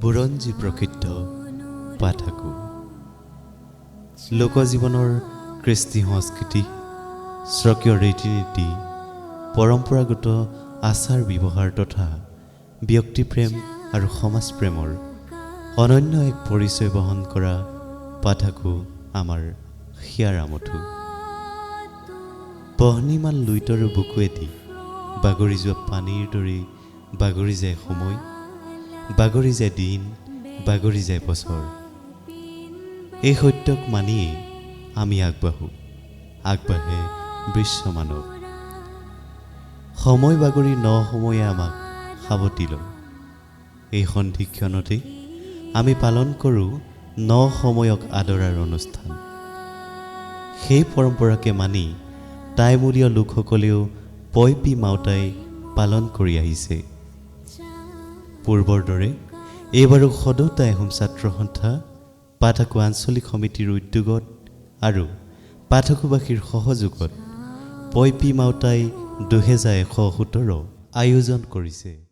বুৰঞ্জী প্ৰসিদ্ধ পাঠাকো। লোকজীৱনৰ কৃষ্টি সংস্কৃতি, স্বকীয় ৰীতি নীতি, পৰম্পৰাগত আচাৰ ব্যৱহাৰ তথা ব্যক্তিপ্ৰেম আৰু সমাজপ্ৰেমৰ অনন্য এক পৰিচয় বহন কৰা পাঠাকো আমাৰ হিয়াৰামঠু। বহ্নিমান লুইতৰ বুকুৱেদি বাগৰি যোৱা পানীৰ দৰে বাগৰি যায় সময়, বাগৰি যায় দিন, বাগৰি যায় বছৰ। এই সত্যক মানিয়েই আমি আগবাঢ়ে বিশ্বমানৱ। সময় বাগৰি ন সময়ে আমাক সাৱটি লয়। এই সন্ধিক্ষণতে আমি পালন কৰোঁ ন সময়ক আদৰাৰ অনুষ্ঠান। সেই পৰম্পৰাকে মানি টাইমূলীয় লোকসকলেও পয়পী মাউতাই পালন কৰি আহিছে। পূৰ্বৰ দৰে এইবাৰো সদৌতা এহোম ছাত্ৰ সন্থা পাঠাকো আঞ্চলিক সমিতিৰ উদ্যোগত আৰু পাঠাকোবাসীৰ সহযোগত পয়পী মাউতাই 2017 আয়োজন কৰিছে।